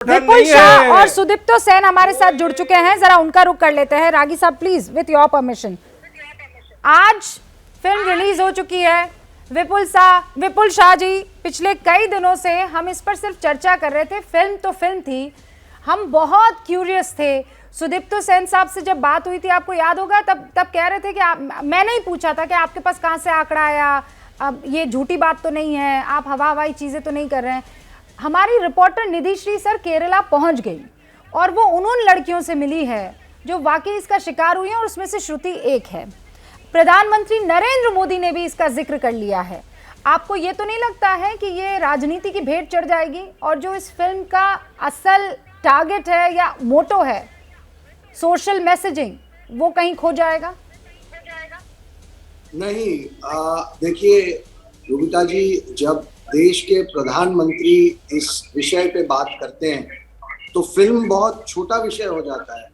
विपुल शाह और सुदीप्तो सेन हमारे साथ जुड़ चुके हैं, जरा उनका रुख कर लेते हैं। रागी साहब प्लीज विथ योर परमिशन। आज फिल्म रिलीज हो चुकी है। विपुल शाह जी, पिछले कई दिनों से हम इस पर सिर्फ चर्चा कर रहे थे। फिल्म तो फिल्म थी, हम बहुत क्यूरियस थे। सुदीप्तो सेन साहब से जब बात हुई थी, आपको याद होगा, तब कह रहे थे कि मैंने ही पूछा था कि आपके पास कहाँ से आंकड़ा आया, अब ये झूठी बात तो नहीं है, आप हवाई चीजें तो नहीं कर रहे हैं। हमारी रिपोर्टर निधि श्री सर केरला पहुंच गई और वो उन लड़कियों से मिली है जो वाकई इसका शिकार हुई है, और उसमें से श्रुति एक है। प्रधानमंत्री नरेंद्र मोदी ने भी इसका जिक्र कर लिया है। आपको ये तो नहीं लगता है कि ये राजनीति की भेंट चढ़ जाएगी और जो इस फिल्म का असल टारगेट है या मोटो है, सोशल मैसेजिंग, वो कहीं खो जाएगा? नहीं, देखिए योगिता जी, जब देश के प्रधानमंत्री इस विषय पे बात करते हैं तो फिल्म बहुत छोटा विषय हो जाता है।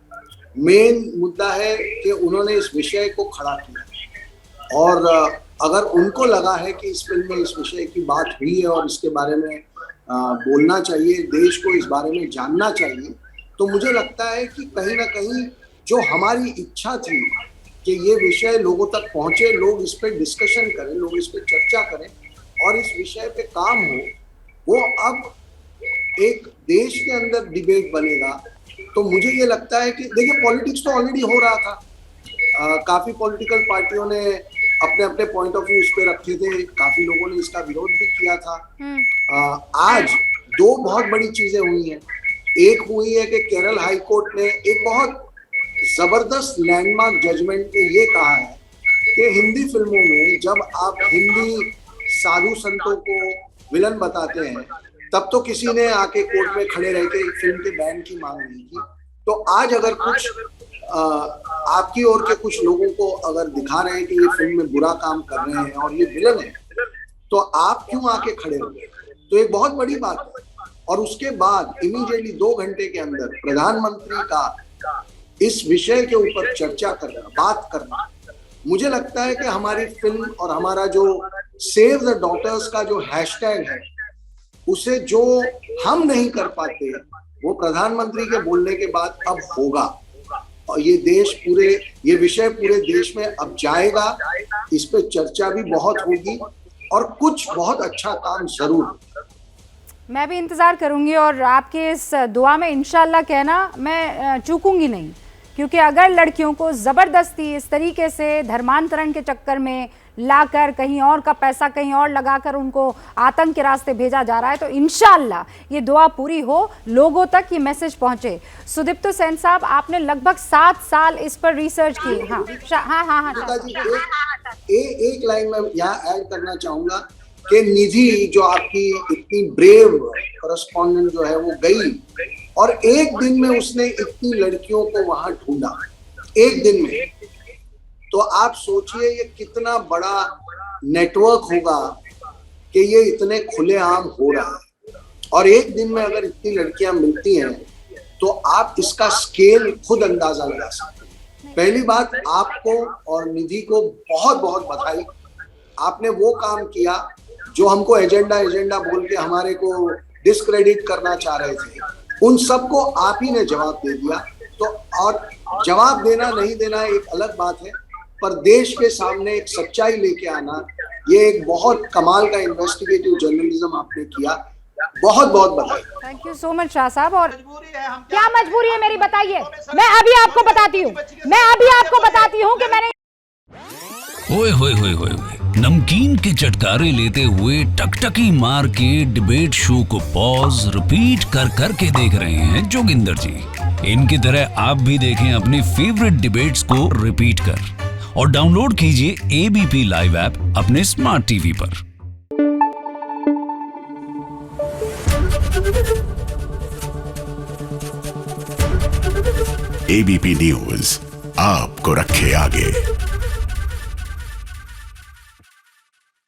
मेन मुद्दा है कि उन्होंने इस विषय को खड़ा किया, और अगर उनको लगा है कि इस फिल्म में इस विषय की बात हुई है और इसके बारे में बोलना चाहिए, देश को इस बारे में जानना चाहिए, तो मुझे लगता है कि कहीं ना कहीं जो हमारी इच्छा थी कि ये विषय लोगों तक पहुंचे, लोग इस पर डिस्कशन करें, लोग इस पर चर्चा करें और इस विषय पे काम हो, वो अब एक देश के अंदर डिबेट बनेगा। तो मुझे ये लगता है कि देखिए, पॉलिटिक्स तो ऑलरेडी हो रहा था। काफी पॉलिटिकल पार्टियों ने अपने अपने पॉइंट ऑफ व्यू इस पे रखे थे, काफी लोगों ने इसका विरोध भी किया था। आज दो बहुत बड़ी चीजें हुई हैं। एक हुई है कि केरल हाई कोर्ट ने एक बहुत जबरदस्त लैंडमार्क जजमेंट में ये कहा है कि हिंदी फिल्मों में जब आप हिंदी साधु संतों को विलन बताते हैं, तब तो किसी ने आके कोर्ट में खड़े रह के फिल्म के बैन की मांग नहीं की। तो आज अगर कुछ आपकी ओर के कुछ लोगों को अगर दिखा रहे हैं कि ये फिल्म में बुरा काम कर रहे हैं और ये विलन है, तो आप क्यों आके खड़े हो? तो एक बहुत बड़ी बात है। और उसके बाद इमीडिएटली 2 घंटे के अंदर प्रधानमंत्री का इस विषय के ऊपर चर्चा करना, बात करना, मुझे लगता है कि हमारी फिल्म और हमारा जो सेव द डॉटर्स का जो हैशटैग है, उसे जो हम नहीं कर पाते वो प्रधानमंत्री के बोलने के बाद अब होगा, और ये विषय पूरे देश में अब जाएगा। इस पे चर्चा भी बहुत होगी और कुछ बहुत अच्छा काम जरूर। मैं भी इंतजार करूंगी और आपके इस दुआ में इंशाल्लाह कहना मैं चूकूंगी नहीं, क्योंकि अगर लड़कियों को जबरदस्ती इस तरीके से धर्मांतरण के चक्कर में लाकर कहीं और का पैसा कहीं और लगाकर उनको आतंक के रास्ते भेजा जा रहा है, तो इंशाल्लाह ये दुआ पूरी हो, लोगों तक ये मैसेज पहुंचे। सुदीप्तो सेन साहब, आपने लगभग 7 साल इस पर रिसर्च की। हाँ। एक लाइन में यहाँ ऐड करना चाहूंगा कि निधि जो आपकी इतनी ब्रेव करस्पॉन्डेंट जो है, वो गई और एक दिन में उसने इतनी लड़कियों को वहां ढूंढा, एक दिन में। तो आप सोचिए ये कितना बड़ा नेटवर्क होगा कि ये इतने खुलेआम हो रहा है, और एक दिन में अगर इतनी लड़कियां मिलती हैं तो आप इसका स्केल खुद अंदाजा लगा सकते हैं। पहली बात, आपको और निधि को बहुत बहुत बधाई। आपने वो काम किया जो हमको एजेंडा बोल के हमारे को डिस्क्रेडिट करना चाह रहे थे, उन सबको आप ही ने जवाब दे दिया। तो और जवाब देना नहीं देना एक अलग बात है, पर देश के सामने एक सच्चाई लेके आना, ये एक बहुत कमाल का इन्वेस्टिगेटिव जर्नलिज्म आपने किया। बहुत बहुत बधाई। Thank you so much Shah साहब। और क्या मजबूरी है मेरी, बताइए। मैं अभी आपको बताती हूँ कि मैंने ओए होए नमकीन के चटकारे लेते हुए टकटकी मार के डिबेट शो को पॉज रिपीट कर के देख रहे हैं जोगिंदर जी। इनकी तरह आप भी देखें अपनी फेवरेट डिबेट्स को रिपीट कर, और डाउनलोड कीजिए एबीपी लाइव ऐप अपने स्मार्ट टीवी पर। एबीपी न्यूज आपको रखे आगे।